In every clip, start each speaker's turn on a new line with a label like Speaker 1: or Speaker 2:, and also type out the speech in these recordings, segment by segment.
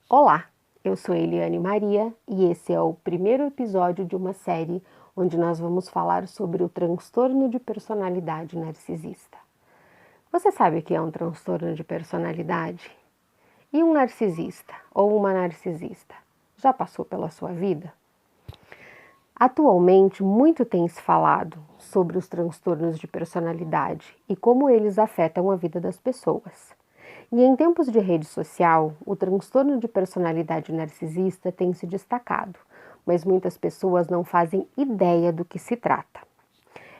Speaker 1: Olá, eu sou Eliane Maria e esse é o primeiro episódio de uma série onde nós vamos falar sobre o transtorno de personalidade narcisista. Você sabe o que é um transtorno de personalidade? E um narcisista ou uma narcisista? Já passou pela sua vida? Atualmente, muito tem se falado sobre os transtornos de personalidade e como eles afetam a vida das pessoas. E em tempos de rede social, o transtorno de personalidade narcisista tem se destacado, mas muitas pessoas não fazem ideia do que se trata.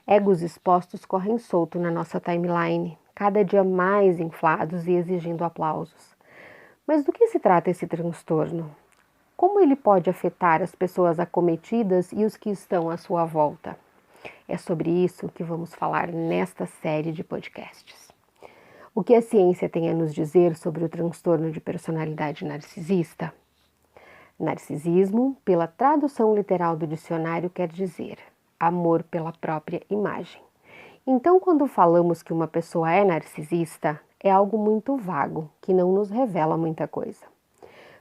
Speaker 1: Egos expostos correm solto na nossa timeline, cada dia mais inflados e exigindo aplausos. Mas do que se trata esse transtorno? Como ele pode afetar as pessoas acometidas e os que estão à sua volta? É sobre isso que vamos falar nesta série de podcasts. O que a ciência tem a nos dizer sobre o transtorno de personalidade narcisista? Narcisismo, pela tradução literal do dicionário, quer dizer amor pela própria imagem. Então, quando falamos que uma pessoa é narcisista, é algo muito vago, que não nos revela muita coisa.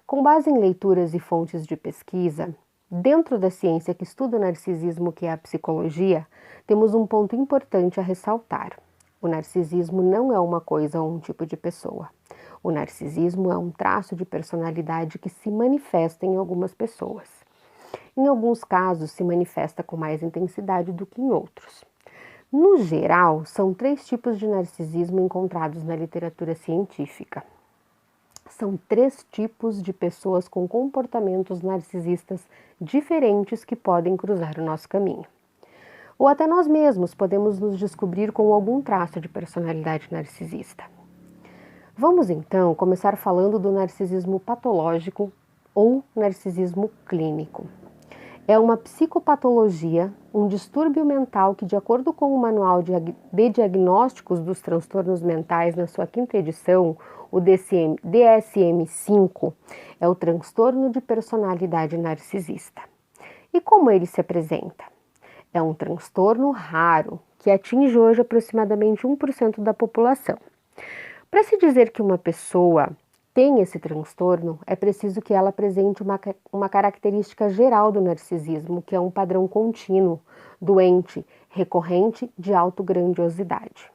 Speaker 1: Com base em leituras e fontes de pesquisa, dentro da ciência que estuda o narcisismo, que é a psicologia, temos um ponto importante a ressaltar. O narcisismo não é uma coisa ou um tipo de pessoa. O narcisismo é um traço de personalidade que se manifesta em algumas pessoas. Em alguns casos, se manifesta com mais intensidade do que em outros. No geral, são 3 tipos de narcisismo encontrados na literatura científica. São 3 tipos de pessoas com comportamentos narcisistas diferentes que podem cruzar o nosso caminho. Ou até nós mesmos podemos nos descobrir com algum traço de personalidade narcisista. Vamos então começar falando do narcisismo patológico ou narcisismo clínico. É uma psicopatologia, um distúrbio mental que, de acordo com o Manual de Diagnósticos dos Transtornos Mentais, na sua 5ª edição, o DSM-5, é o transtorno de personalidade narcisista. E como ele se apresenta? É um transtorno raro, que atinge hoje aproximadamente 1% da população. Para se dizer que uma pessoa tem esse transtorno, é preciso que ela apresente uma característica geral do narcisismo, que é um padrão contínuo, doente, recorrente, de autograndiosidade.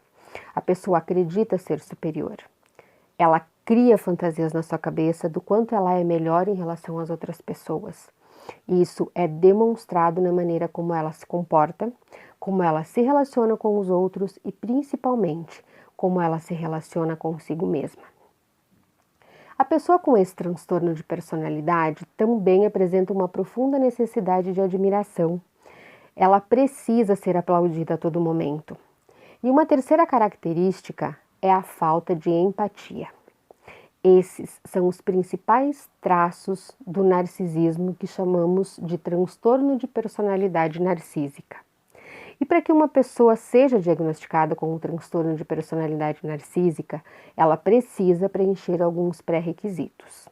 Speaker 1: A pessoa acredita ser superior. Ela cria fantasias na sua cabeça do quanto ela é melhor em relação às outras pessoas. Isso é demonstrado na maneira como ela se comporta, como ela se relaciona com os outros e, principalmente, como ela se relaciona consigo mesma. A pessoa com esse transtorno de personalidade também apresenta uma profunda necessidade de admiração. Ela precisa ser aplaudida a todo momento. E uma terceira característica é a falta de empatia. Esses são os principais traços do narcisismo que chamamos de transtorno de personalidade narcísica. E para que uma pessoa seja diagnosticada com um transtorno de personalidade narcísica, ela precisa preencher alguns pré-requisitos.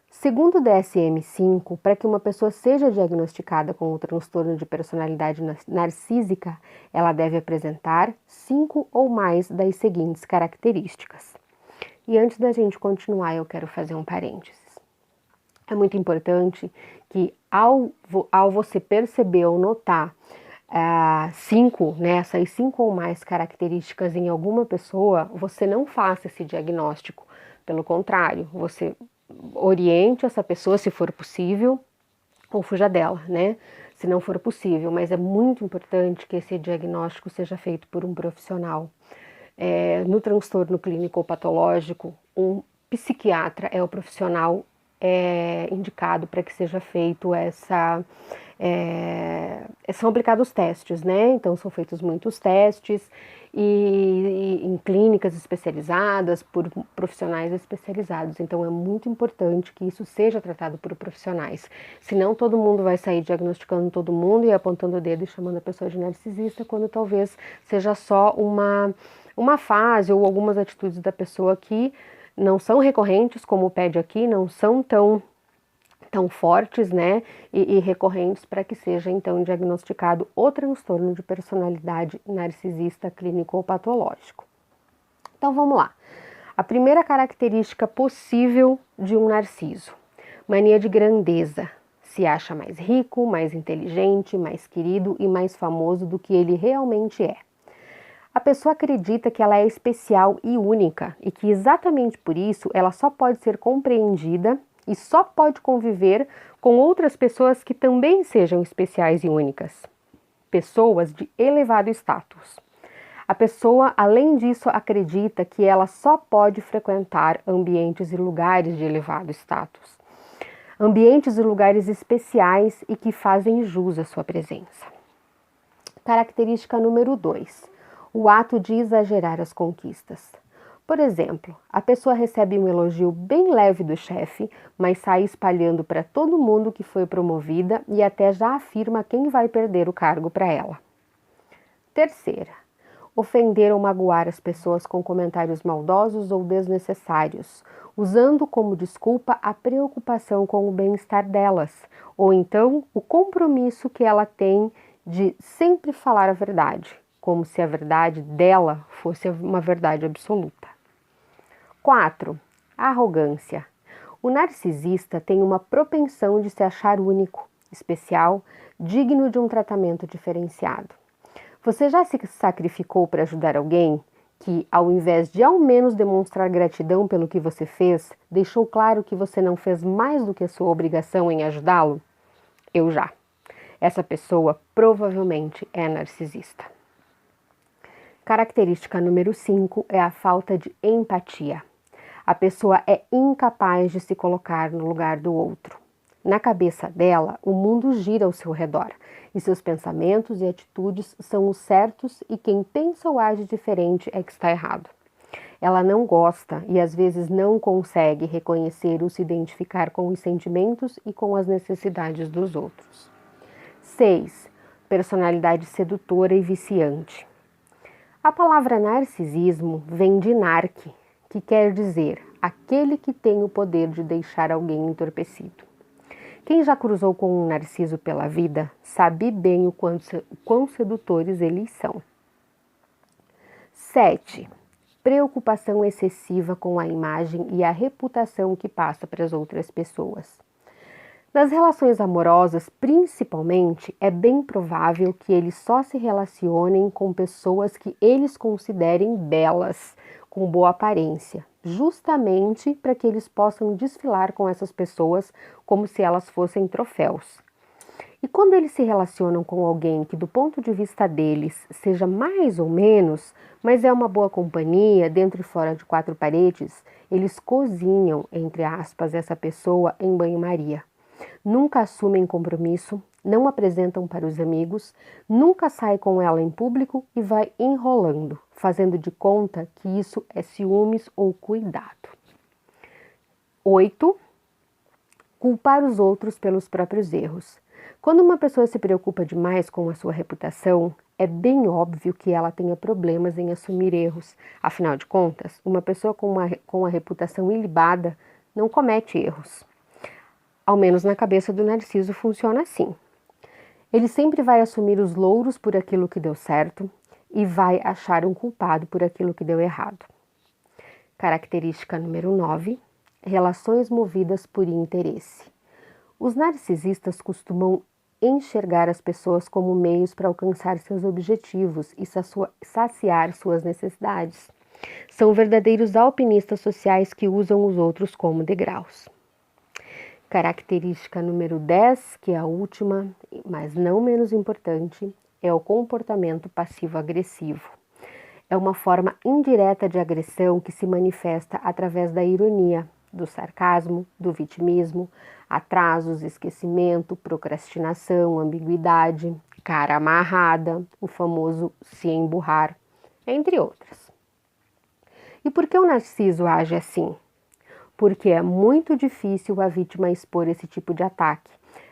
Speaker 1: Segundo o DSM-5, para que uma pessoa seja diagnosticada com o transtorno de personalidade narcísica, ela deve apresentar 5 ou mais das seguintes características. E antes da gente continuar, eu quero fazer um parênteses. É muito importante que ao você perceber ou notar essas 5 ou mais características em alguma pessoa, você não faça esse diagnóstico. Pelo contrário, você oriente essa pessoa se for possível, ou fuja dela, né? Se não for possível, mas é muito importante que esse diagnóstico seja feito por um profissional. No transtorno clínico ou patológico, um psiquiatra é o profissional indicado para que seja feito são aplicados testes, né? Então são feitos muitos testes e em clínicas especializadas, por profissionais especializados. Então é muito importante que isso seja tratado por profissionais. Senão todo mundo vai sair diagnosticando todo mundo e apontando o dedo e chamando a pessoa de narcisista, quando talvez seja só uma fase ou algumas atitudes da pessoa que não são recorrentes, como pede aqui, não são tão fortes, né, e recorrentes para que seja então diagnosticado o transtorno de personalidade narcisista clínico ou patológico. Então vamos lá. A primeira característica possível de um narciso. Mania de grandeza. Se acha mais rico, mais inteligente, mais querido e mais famoso do que ele realmente é. A pessoa acredita que ela é especial e única e que exatamente por isso ela só pode ser compreendida e só pode conviver com outras pessoas que também sejam especiais e únicas. Pessoas de elevado status. A pessoa, além disso, acredita que ela só pode frequentar ambientes e lugares de elevado status. Ambientes e lugares especiais e que fazem jus à sua presença. Característica número 2. O ato de exagerar as conquistas. Por exemplo, a pessoa recebe um elogio bem leve do chefe, mas sai espalhando para todo mundo que foi promovida e até já afirma quem vai perder o cargo para ela. Terceira, ofender ou magoar as pessoas com comentários maldosos ou desnecessários, usando como desculpa a preocupação com o bem-estar delas, ou então o compromisso que ela tem de sempre falar a verdade, como se a verdade dela fosse uma verdade absoluta. 4. Arrogância. O narcisista tem uma propensão de se achar único, especial, digno de um tratamento diferenciado. Você já se sacrificou para ajudar alguém que, ao invés de ao menos demonstrar gratidão pelo que você fez, deixou claro que você não fez mais do que a sua obrigação em ajudá-lo? Eu já. Essa pessoa provavelmente é narcisista. Característica número 5 é a falta de empatia. A pessoa é incapaz de se colocar no lugar do outro. Na cabeça dela, o mundo gira ao seu redor e seus pensamentos e atitudes são os certos e quem pensa ou age diferente é que está errado. Ela não gosta e às vezes não consegue reconhecer ou se identificar com os sentimentos e com as necessidades dos outros. 6. Personalidade sedutora e viciante. A palavra narcisismo vem de narque, que quer dizer aquele que tem o poder de deixar alguém entorpecido. Quem já cruzou com um narciso pela vida sabe bem o quão sedutores eles são. 7. Preocupação excessiva com a imagem e a reputação que passa para as outras pessoas. Nas relações amorosas, principalmente, é bem provável que eles só se relacionem com pessoas que eles considerem belas, com boa aparência, justamente para que eles possam desfilar com essas pessoas como se elas fossem troféus. E quando eles se relacionam com alguém que, do ponto de vista deles, seja mais ou menos, mas é uma boa companhia, dentro e fora de quatro paredes, eles cozinham, entre aspas, essa pessoa em banho-maria. Nunca assumem compromisso, não apresentam para os amigos, nunca sai com ela em público e vai enrolando, fazendo de conta que isso é ciúmes ou cuidado. 8. Culpar os outros pelos próprios erros. Quando uma pessoa se preocupa demais com a sua reputação, é bem óbvio que ela tenha problemas em assumir erros. Afinal de contas, uma pessoa com a reputação ilibada não comete erros. Ao menos na cabeça do narciso funciona assim. Ele sempre vai assumir os louros por aquilo que deu certo e vai achar um culpado por aquilo que deu errado. Característica número 9. Relações movidas por interesse. Os narcisistas costumam enxergar as pessoas como meios para alcançar seus objetivos e saciar suas necessidades. São verdadeiros alpinistas sociais que usam os outros como degraus. Característica número 10, que é a última, mas não menos importante, é o comportamento passivo-agressivo. É uma forma indireta de agressão que se manifesta através da ironia, do sarcasmo, do vitimismo, atrasos, esquecimento, procrastinação, ambiguidade, cara amarrada, o famoso se emburrar, entre outras. E por que o narciso age assim? Porque é muito difícil a vítima expor esse tipo de ataque,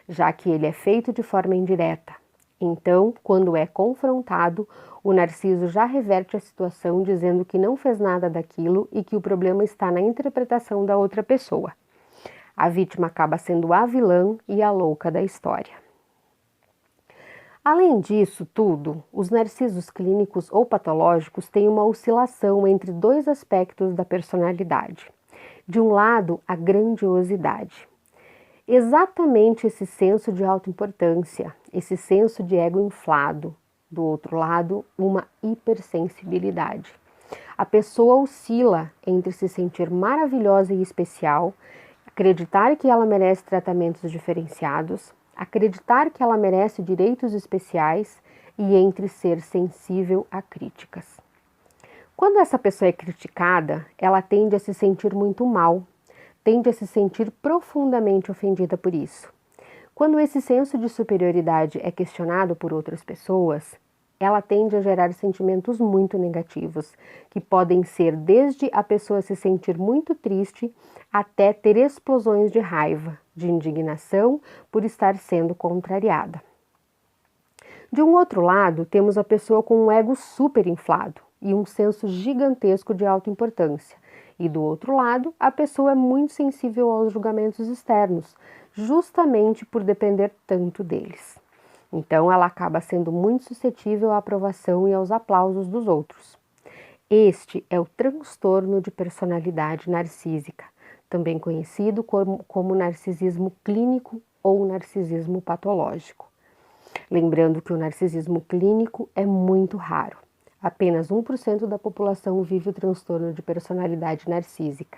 Speaker 1: já que ele é feito de forma indireta. Então, quando é confrontado, o narciso já reverte a situação dizendo que não fez nada daquilo e que o problema está na interpretação da outra pessoa. A vítima acaba sendo a vilã e a louca da história. Além disso tudo, os narcisos clínicos ou patológicos têm uma oscilação entre dois aspectos da personalidade. De um lado, a grandiosidade. Exatamente esse senso de autoimportância, esse senso de ego inflado. Do outro lado, uma hipersensibilidade. A pessoa oscila entre se sentir maravilhosa e especial, acreditar que ela merece tratamentos diferenciados, acreditar que ela merece direitos especiais e entre ser sensível a críticas. Quando essa pessoa é criticada, ela tende a se sentir muito mal, tende a se sentir profundamente ofendida por isso. Quando esse senso de superioridade é questionado por outras pessoas, ela tende a gerar sentimentos muito negativos, que podem ser desde a pessoa se sentir muito triste até ter explosões de raiva, de indignação por estar sendo contrariada. De um outro lado, temos a pessoa com um ego super inflado e um senso gigantesco de autoimportância. E do outro lado, a pessoa é muito sensível aos julgamentos externos, justamente por depender tanto deles. Então, ela acaba sendo muito suscetível à aprovação e aos aplausos dos outros. Este é o transtorno de personalidade narcísica, também conhecido como narcisismo clínico ou narcisismo patológico. Lembrando que o narcisismo clínico é muito raro. Apenas 1% da população vive o transtorno de personalidade narcísica.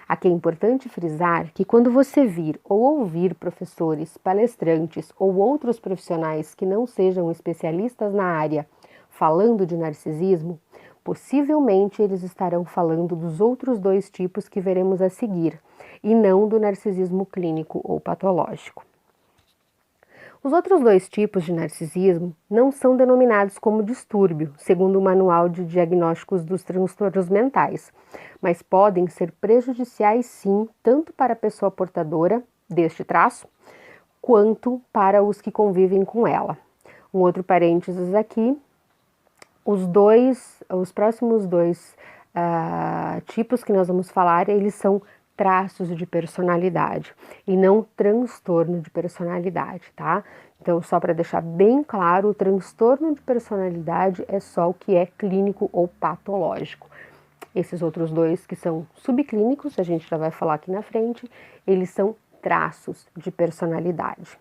Speaker 1: Aqui é importante frisar que quando você vir ou ouvir professores, palestrantes ou outros profissionais que não sejam especialistas na área falando de narcisismo, possivelmente eles estarão falando dos outros dois tipos que veremos a seguir, e não do narcisismo clínico ou patológico. Os outros dois tipos de narcisismo não são denominados como distúrbio, segundo o Manual de Diagnósticos dos Transtornos Mentais, mas podem ser prejudiciais sim, tanto para a pessoa portadora deste traço, quanto para os que convivem com ela. Um outro parênteses aqui, os próximos dois tipos que nós vamos falar, eles são traços de personalidade e não transtorno de personalidade, tá? Então, só para deixar bem claro, o transtorno de personalidade é só o que é clínico ou patológico. Esses outros dois que são subclínicos, a gente já vai falar aqui na frente, eles são traços de personalidade.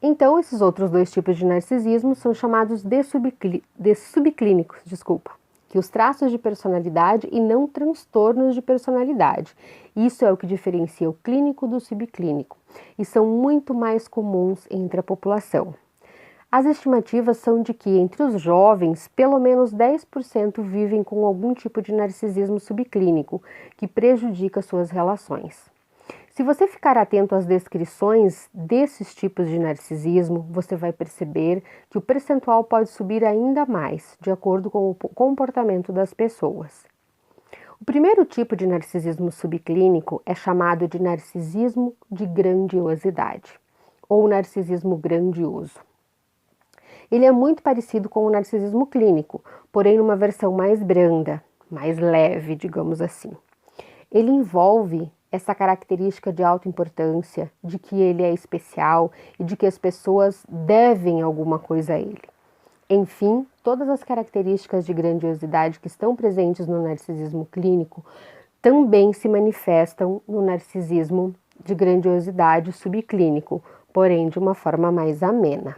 Speaker 1: Então, esses outros dois tipos de narcisismo são chamados de subclínicos, que os traços de personalidade e não transtornos de personalidade. Isso é o que diferencia o clínico do subclínico e são muito mais comuns entre a população. As estimativas são de que entre os jovens, pelo menos 10% vivem com algum tipo de narcisismo subclínico que prejudica suas relações. Se você ficar atento às descrições desses tipos de narcisismo, você vai perceber que o percentual pode subir ainda mais, de acordo com o comportamento das pessoas. O primeiro tipo de narcisismo subclínico é chamado de narcisismo de grandiosidade, ou narcisismo grandioso. Ele é muito parecido com o narcisismo clínico, porém numa versão mais branda, mais leve, digamos assim. Ele envolve essa característica de autoimportância, de que ele é especial e de que as pessoas devem alguma coisa a ele. Enfim, todas as características de grandiosidade que estão presentes no narcisismo clínico também se manifestam no narcisismo de grandiosidade subclínico, porém de uma forma mais amena.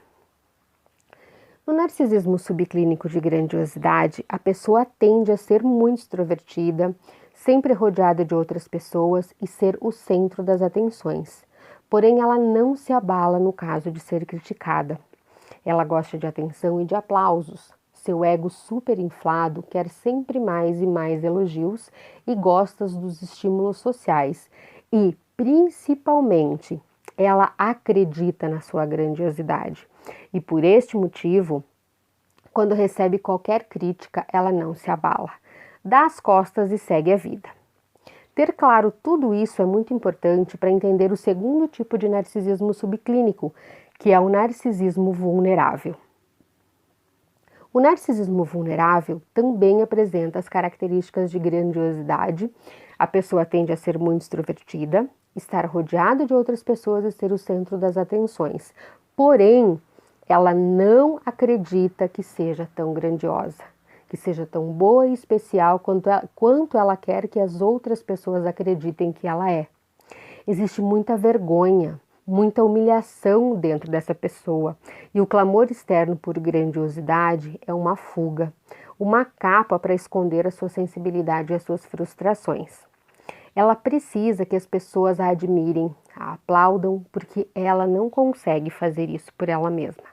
Speaker 1: No narcisismo subclínico de grandiosidade, a pessoa tende a ser muito extrovertida, sempre rodeada de outras pessoas e ser o centro das atenções. Porém, ela não se abala no caso de ser criticada. Ela gosta de atenção e de aplausos. Seu ego superinflado quer sempre mais e mais elogios e gosta dos estímulos sociais. E, principalmente, ela acredita na sua grandiosidade. E por este motivo, quando recebe qualquer crítica, ela não se abala. Dá as costas e segue a vida. Ter claro tudo isso é muito importante para entender o segundo tipo de narcisismo subclínico, que é o narcisismo vulnerável. O narcisismo vulnerável também apresenta as características de grandiosidade. A pessoa tende a ser muito extrovertida, estar rodeada de outras pessoas e ser o centro das atenções. Porém, ela não acredita que seja tão grandiosa, que seja tão boa e especial quanto ela quer que as outras pessoas acreditem que ela é. Existe muita vergonha, muita humilhação dentro dessa pessoa, e o clamor externo por grandiosidade é uma fuga, uma capa para esconder a sua sensibilidade e as suas frustrações. Ela precisa que as pessoas a admirem, a aplaudam, porque ela não consegue fazer isso por ela mesma.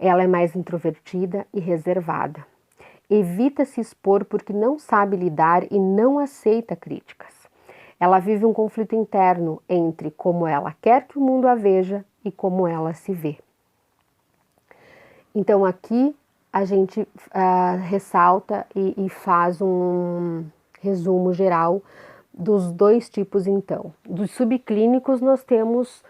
Speaker 1: Ela é mais introvertida e reservada. Evita se expor porque não sabe lidar e não aceita críticas. Ela vive um conflito interno entre como ela quer que o mundo a veja e como ela se vê. Então aqui a gente ressalta e faz um resumo geral dos dois tipos então. Dos subclínicos nós temos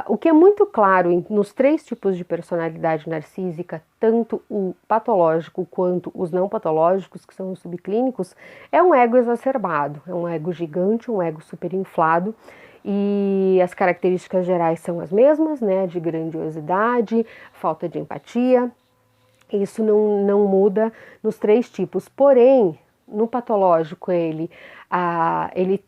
Speaker 1: o que é muito claro nos três tipos de personalidade narcísica, tanto o patológico quanto os não patológicos, que são os subclínicos, é um ego exacerbado, é um ego gigante, um ego superinflado, e as características gerais são as mesmas, né, de grandiosidade, falta de empatia. Isso não muda nos três tipos, porém, no patológico ele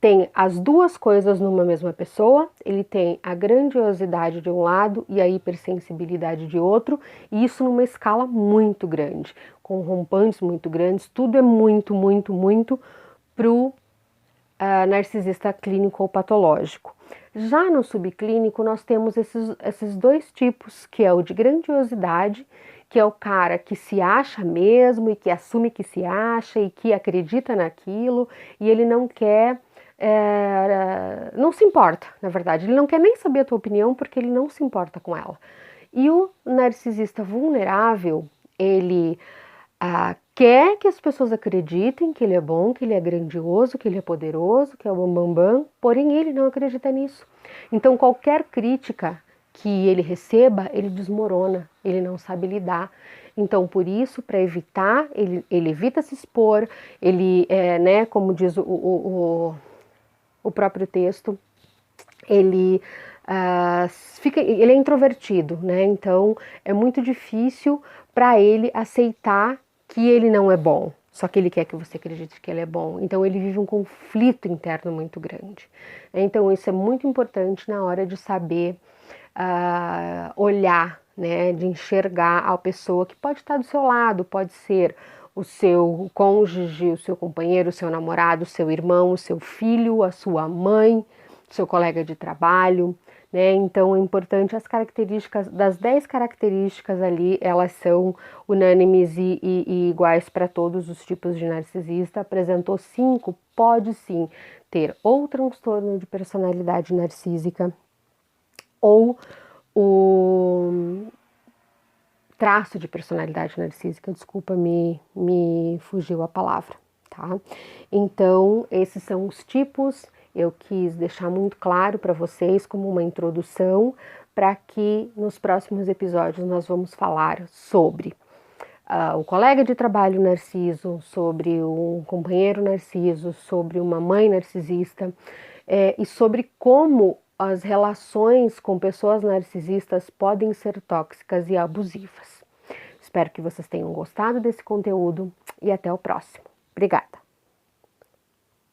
Speaker 1: tem as duas coisas numa mesma pessoa, ele tem a grandiosidade de um lado e a hipersensibilidade de outro, e isso numa escala muito grande, com rompantes muito grandes, tudo é muito pro narcisista clínico ou patológico. Já no subclínico nós temos esses dois tipos, que é o de grandiosidade, que é o cara que se acha mesmo e que assume que se acha e que acredita naquilo, e ele não quer, não se importa, na verdade, ele não quer nem saber a tua opinião porque ele não se importa com ela. E o narcisista vulnerável, ele quer que as pessoas acreditem que ele é bom, que ele é grandioso, que ele é poderoso, que é o bambambam, porém ele não acredita nisso. Então qualquer crítica que ele receba, ele desmorona, ele não sabe lidar. Então por isso, para evitar, ele evita se expor, ele, como diz o próprio texto, ele ele é introvertido, né? Então é muito difícil para ele aceitar que ele não é bom, só que ele quer que você acredite que ele é bom. Então ele vive um conflito interno muito grande. Então isso é muito importante na hora de saber olhar, né? De enxergar a pessoa que pode estar do seu lado, pode ser o seu cônjuge, o seu companheiro, o seu namorado, o seu irmão, o seu filho, a sua mãe, seu colega de trabalho, né? Então é importante as características, das 10 características ali, elas são unânimes e iguais para todos os tipos de narcisista. Apresentou 5, pode sim ter ou transtorno de personalidade narcísica ou o traço de personalidade narcísica, desculpa, me fugiu a palavra, tá? Então, esses são os tipos. Eu quis deixar muito claro para vocês como uma introdução, para que nos próximos episódios nós vamos falar sobre o colega de trabalho narciso, sobre um companheiro narciso, sobre uma mãe narcisista, e sobre como as relações com pessoas narcisistas podem ser tóxicas e abusivas. Espero que vocês tenham gostado desse conteúdo e até o próximo. Obrigada!